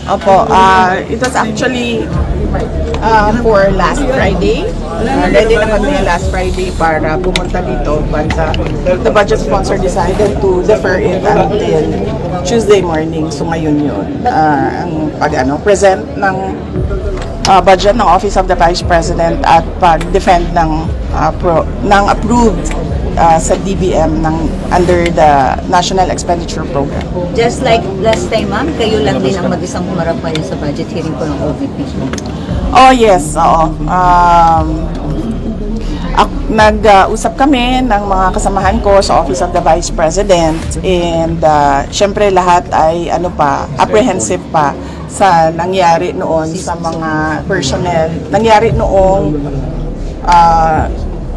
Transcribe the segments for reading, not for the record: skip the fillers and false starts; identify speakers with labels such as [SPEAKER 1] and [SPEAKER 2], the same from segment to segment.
[SPEAKER 1] Opo, it was actually for last Friday. Ready na kami last Friday para pumunta dito, but the budget sponsor decided to defer it until Tuesday morning. So ngayon yun, ang present ng budget ng Office of the Vice President at pag-defend ng approved sa DBM under the National Expenditure Program.
[SPEAKER 2] Just like last time, ma'am, kayo lang din ang mag-isang humarap kayo sa budget hearing po ng OVP.
[SPEAKER 1] Oh yes, oo. Nag-usap kami ng mga kasamahan ko sa Office of the Vice President, and syempre lahat ay apprehensive pa sa nangyari noon sa mga personnel. Nangyari noong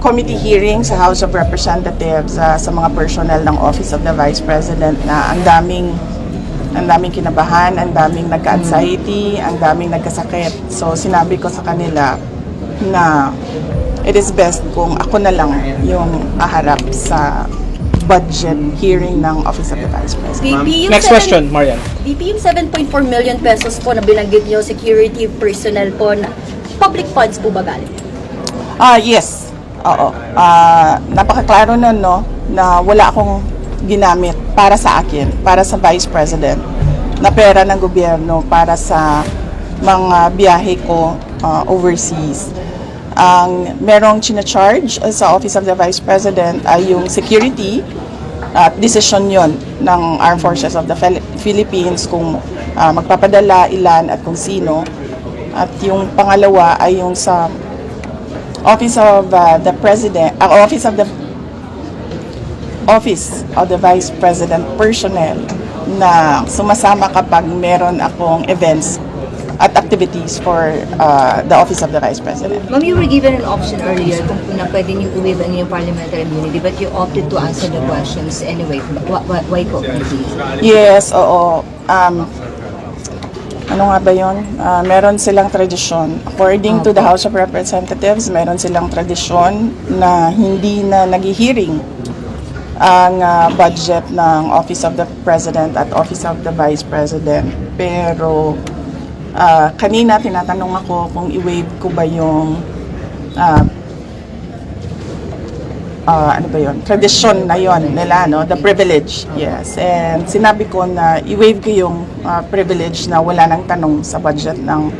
[SPEAKER 1] committee hearing sa House of Representatives sa mga personnel ng Office of the Vice President na ang daming kinabahan, ang daming nagka-anxiety, ang daming nagkasakit. So sinabi ko sa kanila na it is best kung ako na lang yung aharap sa budget hearing ng Office of the Vice President.
[SPEAKER 3] Next question, Marian.
[SPEAKER 4] VP, yung 7.4 million pesos po na binanggit niyo, security personnel po, na public funds po ba galing?
[SPEAKER 1] Yes. Oo. Napakaklaro nun, no, na wala akong ginamit para sa akin, para sa Vice President, na pera ng gobyerno para sa mga biyahe ko overseas. Ang merong charge sa Office of the Vice President ay yung security at decision yon ng Armed Forces of the Philippines kung magpapadala, ilan at kung sino. At yung pangalawa ay yung sa Office of the President, Office of the Vice President personnel na sumasama kapag meron akong events at activities for the Office of the Vice President.
[SPEAKER 2] Ma'am, you were given an option earlier kung na pwede niyo i-waive ang inyong parliamentary immunity, but you opted to answer the questions anyway. Why po?
[SPEAKER 1] Yes, oo. Ano nga ba yun? Meron silang tradisyon. According to the House of Representatives, meron silang tradisyon na hindi na nag-hearing ang budget ng Office of the President at Office of the Vice President. Pero kanina tinatanong ako kung i-waive ko ba yung tradisyon na yon nila, no? The privilege, yes. And sinabi ko na i-waive ko yung privilege na wala nang tanong sa budget ng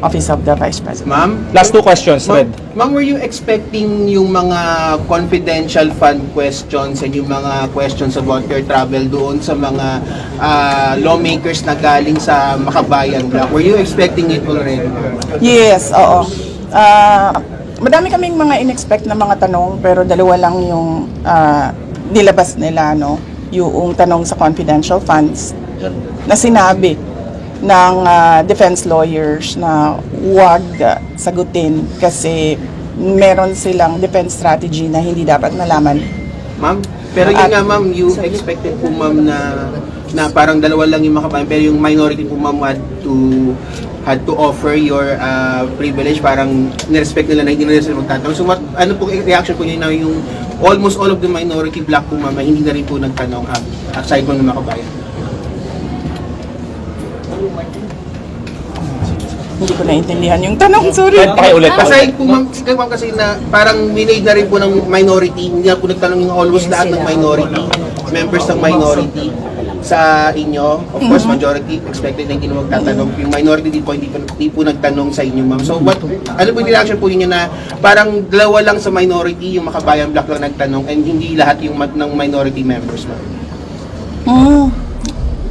[SPEAKER 1] Office of the Vice President.
[SPEAKER 3] Ma'am? Last two questions, Red.
[SPEAKER 5] Ma'am, were you expecting yung mga confidential fund questions and yung mga questions about your travel doon sa mga lawmakers na galing sa Makabayan Block? Were you expecting it already?
[SPEAKER 1] Yes, oo. Madami kaming mga in-expect na mga tanong, pero dalawa lang yung nilabas nila, no? Yung tanong sa confidential funds na sinabi ng defense lawyers na huwag sagutin kasi meron silang defense strategy na hindi dapat nalaman.
[SPEAKER 5] Ma'am, pero yun nga ma'am, you expected po ma'am na parang dalawa lang yung Makabayan, pero yung minority po ma'am had to offer your privilege, parang nirespect nila na hindi nila sila magtatanong. So ano po reaction po niyo na yung almost all of the minority block po ma'am, hindi na rin po nagtanong aside from ng Makabayan?
[SPEAKER 1] Hindi ko naintindihan yung tanong, sorry.
[SPEAKER 3] Pakiulit.
[SPEAKER 5] Aside po ma'am, kasi na parang minade na rin po ng minority, hindi na po nagtanong yung almost lahat ng minority, members ng minority sa inyo. Of course, majority expected na hindi na magtatanong. Yung minority hindi po nagtanong sa inyo, ma'am. So, ano po yung reaction po ninyo na parang dalawa lang sa minority, yung Makabayan Block lang nagtanong and hindi lahat yung ng minority members, ma'am?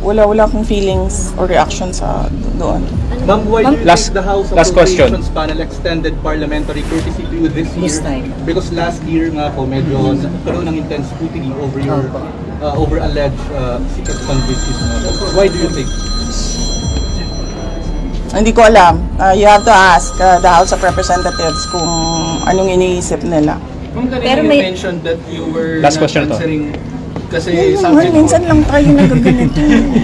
[SPEAKER 1] Wala akong feelings or reaction sa doon.
[SPEAKER 6] Ma'am, why do you
[SPEAKER 3] Last-
[SPEAKER 6] think the House
[SPEAKER 3] last question.
[SPEAKER 6] Appropriations Panel extended parliamentary courtesy to you this year?
[SPEAKER 2] This time.
[SPEAKER 6] Because last year nga po, medyo nagkaroon ng intense scrutiny over your over alleged secret fundraising. Why do you think?
[SPEAKER 1] Hindi ko alam. You have to ask the House of Representatives kung anong iniisip nila.
[SPEAKER 7] Ma'am,
[SPEAKER 2] Pero
[SPEAKER 7] kanina
[SPEAKER 2] may-
[SPEAKER 7] you mentioned that you were
[SPEAKER 3] Last question to.
[SPEAKER 7] answering kasi
[SPEAKER 1] Minsan lang tayo nagaganito.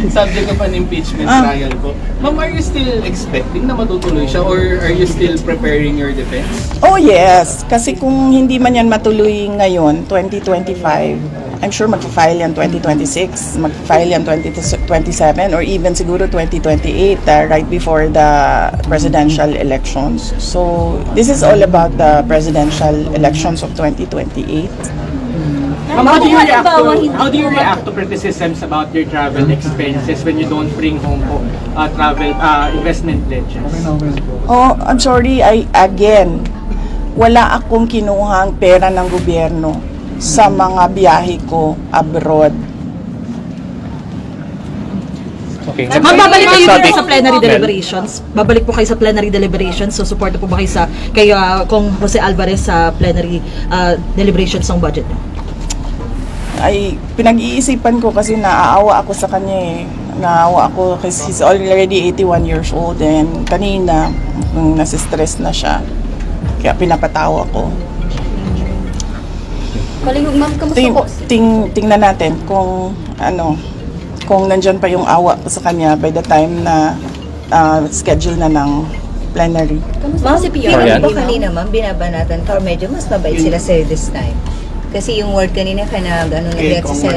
[SPEAKER 7] subject of an impeachment trial po. Ma'am, are you still expecting na matutuloy siya or are you still preparing your defense?
[SPEAKER 1] Oh yes, kasi kung hindi man yan matuloy ngayon, 2025, I'm sure mag-file yan 2026, mag-file yan 2027, or even siguro 2028, right before the presidential elections. So, this is all about the presidential elections of 2028.
[SPEAKER 3] How do you react to criticisms about your travel expenses when you don't bring home po travel investment pledges?
[SPEAKER 1] Oh, I'm sorry, again, wala akong kinuhang pera ng gobyerno sa mga biyahe ko abroad.
[SPEAKER 3] Okay.
[SPEAKER 8] Ma'am, babalik kayo
[SPEAKER 3] Sabi-
[SPEAKER 8] dito sa plenary deliberations. Babalik po kayo sa plenary deliberations. So, support po ba kayo sa kay Kong Jose Alvarez sa plenary deliberations ng budget niyo?
[SPEAKER 1] Ay, pinag-iisipan ko kasi naaawa ako sa kanya eh. Naawa ako kasi he's already 81 years old, and kanina, nasistress na siya. Kaya pinapatawa ko.
[SPEAKER 4] Kalingog ma'am, kamusta po?
[SPEAKER 1] Tingnan natin kung kung nandyan pa yung awa ko sa kanya by the time na schedule na ng plenary.
[SPEAKER 2] Ma'am,
[SPEAKER 4] Si PR,
[SPEAKER 2] feeling ko
[SPEAKER 4] hindi,
[SPEAKER 2] kanina, ma'am, binabanatan ka or medyo mas mabait sila sa'yo this time. Kasi yung word kanina ka nag-react sa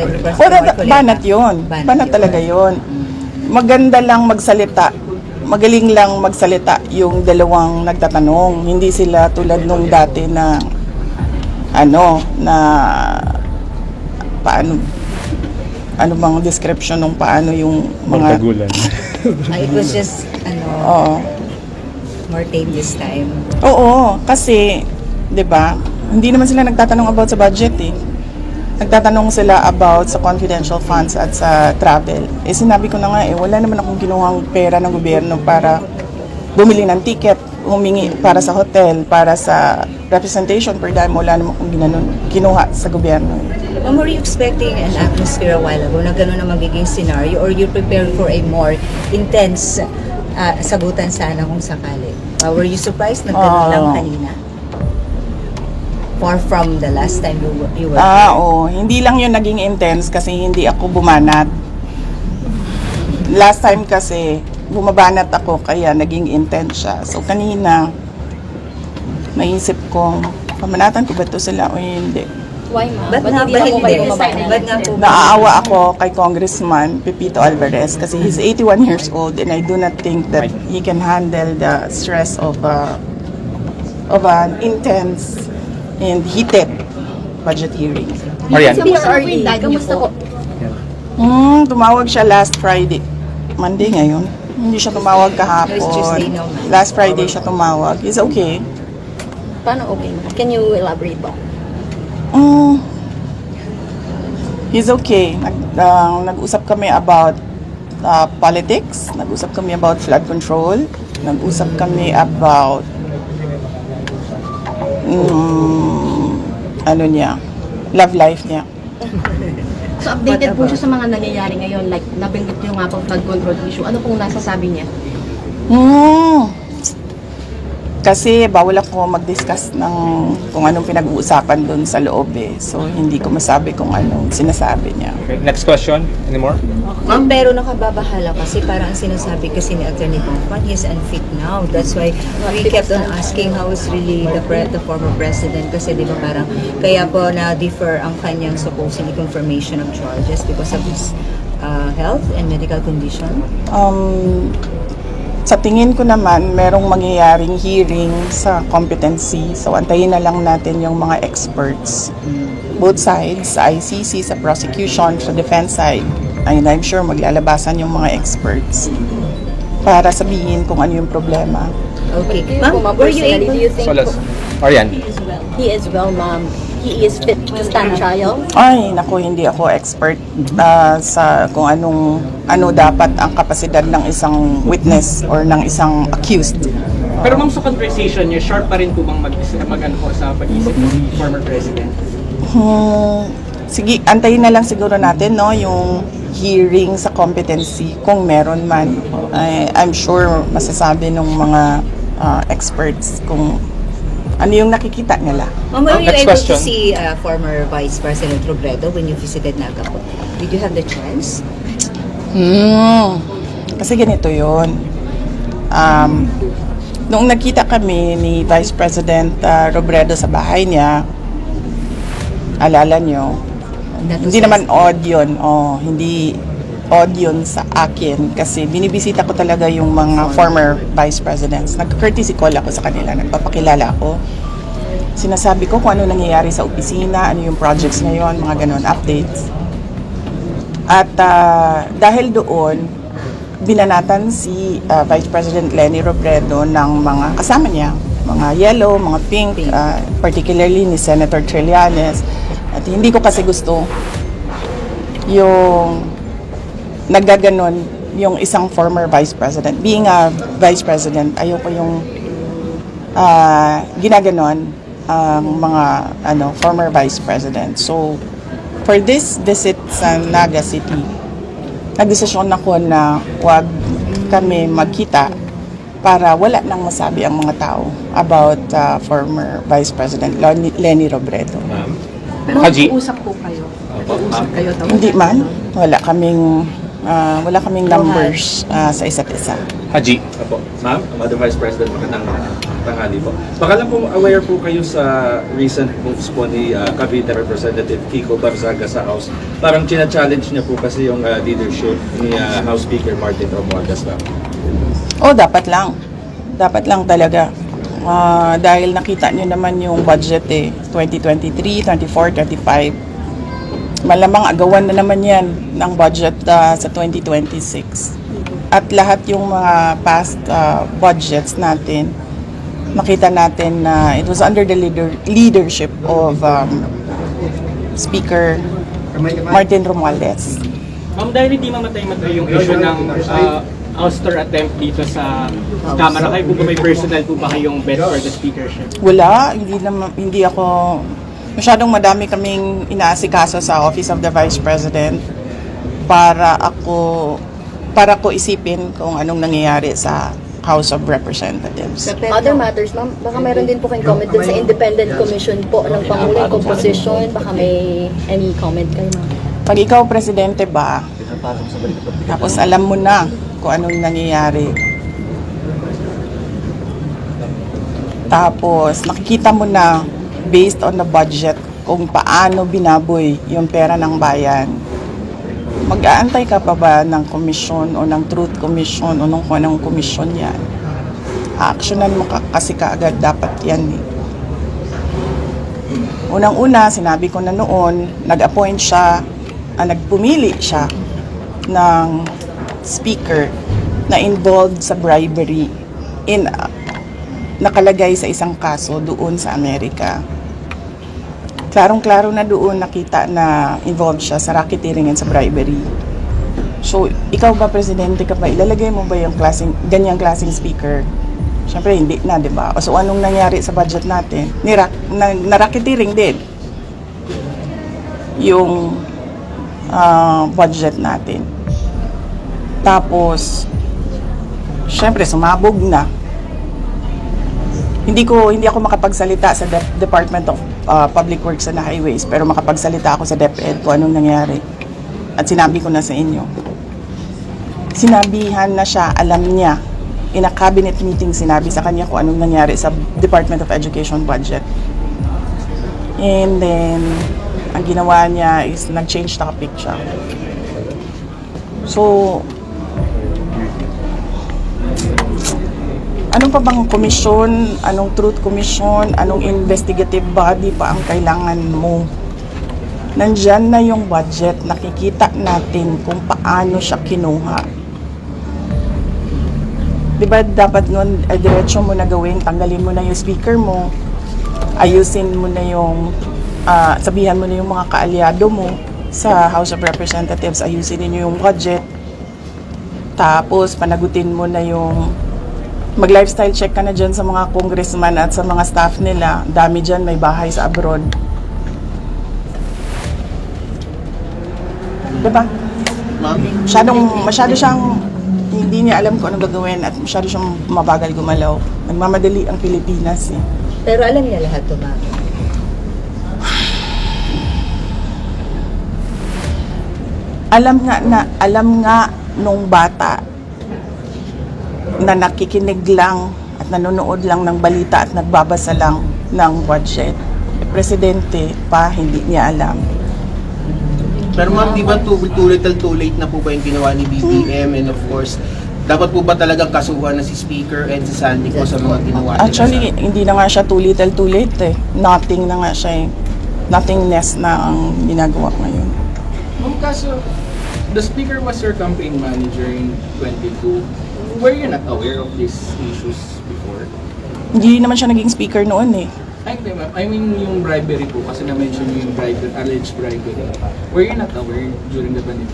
[SPEAKER 1] Banat yun. Banat talaga yun. Maganda lang magsalita. Magaling lang magsalita yung dalawang nagtatanong. Hindi sila tulad nung dati na paano bang description ng paano yung mga
[SPEAKER 3] Magtagulan.
[SPEAKER 2] It was just,
[SPEAKER 1] Oo.
[SPEAKER 2] more tame this time.
[SPEAKER 1] Oo, kasi 'di ba? Hindi naman sila nagtatanong about sa budget eh. Nagtatanong sila about sa confidential funds at sa travel. Eh sinabi ko na nga wala naman akong kinuhang pera ng gobyerno para bumili ng ticket, humingi para sa hotel, para sa representation per dime, wala naman akong kinuha sa gobyerno.
[SPEAKER 2] Ma'am, were you expecting an atmosphere a while ago na gano'n na magiging scenario or you prepared for a more intense sagutan sana kung sakali? Were you surprised na gano'n lang kanina? Far from the last time you were here?
[SPEAKER 1] Hindi lang yun naging intense kasi hindi ako bumanat. Last time kasi, bumabanat ako kaya naging intense siya. So kanina, naisip ko, pamanatan ko ba ito sila o hindi?
[SPEAKER 4] Why ma'am?
[SPEAKER 2] Ba't nga ba hindi? Ba't nga po ba?
[SPEAKER 1] Naawa ako kay Congressman Pepito Alvarez kasi he's 81 years old and I do not think that he can handle the stress of an intense and heated budget hearing.
[SPEAKER 3] Marian.
[SPEAKER 4] Si PRRD, kamusta po?
[SPEAKER 1] Tumawag siya last Friday. Monday ngayon. Hindi siya tumawag kahapon.
[SPEAKER 2] It's Tuesday now.
[SPEAKER 1] Last Friday siya tumawag. He's okay.
[SPEAKER 4] Paano okay? Can you elaborate po?
[SPEAKER 1] He's okay. Nag-usap kami about politics. Nag-usap kami about flood control. Nag-usap kami about love life niya.
[SPEAKER 9] So updated po siya sa mga nangyayari ngayon, like nabanggit niyo nga po flood control issue. Ano pong nasasabi niya?
[SPEAKER 1] Kasi bawal ako mag-discuss ng kung anong pinag-uusapan doon sa loob eh. So hindi ko masabi kung anong sinasabi niya.
[SPEAKER 3] Okay, next question. Any more?
[SPEAKER 2] Ma'am, pero nakababahala kasi parang ang sinasabi kasi ni Atty. Bongpan, he's unfit now. That's why we kept on asking how is really the former president kasi di ba parang kaya po na-defer ang kanyang supposedly confirmation of charges because of his health and medical condition.
[SPEAKER 1] Sa tingin ko naman, merong mangyayaring hearing sa competency. So, antayin na lang natin yung mga experts. Both sides, sa ICC, sa prosecution, sa defense side. And I'm sure maglalabasan yung mga experts para sabihin kung ano yung problema.
[SPEAKER 2] Okay. Ma'am, were you able
[SPEAKER 4] Do you think
[SPEAKER 3] Solas. Marian.
[SPEAKER 4] he is well, ma'am? He is fit to stand trial?
[SPEAKER 1] Ay, naku, hindi ako expert sa kung ano dapat ang kapasidad ng isang witness or ng isang accused.
[SPEAKER 3] Pero ma'am, sa conversation niyo, sharp pa rin po bang mag-ano po sa pag-isip ng former president?
[SPEAKER 1] Sige, antayin na lang siguro natin yung hearing sa competency kung meron man. I'm sure masasabi ng mga experts kung ano yung nakikita nila.
[SPEAKER 2] Ma'am, were you
[SPEAKER 3] Next
[SPEAKER 2] able
[SPEAKER 3] question.
[SPEAKER 2] to see former Vice President Robredo when you visited Naga po? Did you have the chance?
[SPEAKER 1] Kasi ganito yun. Noong nagkita kami ni Vice President Robredo sa bahay niya, alala nyo, Hindi naman odd yun. Hindi odd yun sa akin kasi binibisita ko talaga yung mga former vice presidents. Nag-courtesy call ako sa kanila, nagpapakilala ako. Sinasabi ko kung ano nangyayari sa opisina, ano yung projects ngayon, mga ganon, updates. At dahil doon, binanatan si Vice President Leni Robredo ng mga kasama niya, mga yellow, mga pink, particularly ni Senator Trillanes. At hindi ko kasi gusto yung naggaganon yung isang former vice president. Being a vice president, ayoko yung ginaganon ang mga former vice president. So, for this visit sa Naga City, nagdesisyon ako na huwag kami magkita para wala nang masabi ang mga tao about former Vice President Leni Robredo.
[SPEAKER 7] Haji.
[SPEAKER 9] Usap po kayo. Usap kayo.
[SPEAKER 1] Hindi man, wala kaming numbers sa isa't isa.
[SPEAKER 7] Haji.
[SPEAKER 10] Apo. Ma'am, Madam Vice President, magandang tanghali po. Baka lang po aware po kayo sa recent moves po ni Cavite Representative Kiko Barzaga sa House. Parang china-challenge niya po kasi yung leadership ni House Speaker Martin Romualdez ba?
[SPEAKER 1] Dapat lang. Dapat lang talaga. Dahil nakita niyo naman yung budget 2023, 24, 25. Malamang agawan na naman yan ng budget sa 2026. At lahat yung mga past budgets natin, makita natin na it was under the leadership of Speaker Martin Romualdez.
[SPEAKER 3] Ma'am, dahil hindi mamatay-matay yung issue ng ouster attempt dito sa Kamara, kayo po ba may personal po ba kayong bet for the speakership?
[SPEAKER 1] Wala, hindi ako, masyadong madami kaming inaasikaso sa Office of the Vice President para ko isipin kung anong nangyayari sa House of Representatives.
[SPEAKER 4] Other matters, ma'am, baka meron din po kayong comment din sa independent commission po ng Pangulo, yung composition, baka may any comment kayo, ma'am?
[SPEAKER 1] Pag ikaw presidente ba, tapos alam mo na kung anong nangyayari. Tapos nakikita mo na based on the budget kung paano binaboy yung pera ng bayan. Mag-aantay ka pa ba ng komisyon o ng Truth Commission o ng kung anong komisyon yan? Actionan mo kasi kaagad dapat yan eh. Unang-una, sinabi ko na noon, nag-appoint siya, nagpumili siya ng speaker na involved sa bribery nakalagay sa isang kaso doon sa Amerika. Klarong-klaro na doon nakita na involved siya sa racketeering and sa bribery. So, ikaw ba presidente ka ba? Ilalagay mo ba yung ganyang klaseng speaker? Siyempre, hindi na, di ba? So, anong nangyari sa budget natin? Na-racketeering din yung budget natin. Tapos, syempre, sumabog na. Hindi ako makapagsalita sa Department of Public Works and Highways, pero makapagsalita ako sa DepEd kung anong nangyari. At sinabi ko na sa inyo. Sinabihan na siya, alam niya. In a cabinet meeting, sinabi sa kanya kung anong nangyari sa Department of Education budget. And then, ang ginawa niya is nag-change topic siya. So, ano pa bang komisyon, anong truth commission, anong investigative body pa ang kailangan mo? Nandyan na yung budget, nakikita natin kung paano siya kinuha. Diba dapat nun, diretso mo na gawin, tanggalin mo na yung speaker mo, ayusin mo na yung, sabihan mo na yung mga kaalyado mo sa House of Representatives, ayusin niyo yung budget, tapos panagutin mo na yung mag-lifestyle check ka na dyan sa mga congressman at sa mga staff nila. Dami dyan, may bahay sa abroad. Diba? Masyado siyang hindi niya alam kung ano gagawin at masyado siyang mabagal gumalaw. Nagmamadali ang Pilipinas eh.
[SPEAKER 2] Pero alam niya lahat to, ma'am.
[SPEAKER 1] Alam nga nung bata na nakikinig lang at nanonood lang ng balita at nagbabasa lang ng budget. Presidente pa, hindi niya alam.
[SPEAKER 5] Pero ma'am, di ba too little too late na po ba yung ginawa ni BBM? And of course, dapat po ba talagang kasuhan na si Speaker and si Sandy po sa mga ginawa nila?
[SPEAKER 1] Actually, hindi na nga siya too little too late eh. Nothing na nga siya eh. Nothingness na ang ginagawa ngayon.
[SPEAKER 7] Ma'am, kaso, the speaker was your campaign manager in 22. Were you not aware of these issues before?
[SPEAKER 1] Hindi naman siya naging speaker noon eh.
[SPEAKER 7] Ay, hindi ma'am. I mean yung bribery po, kasi na-mention niyo yung bribery, alleged bribery. Were you not aware during the 22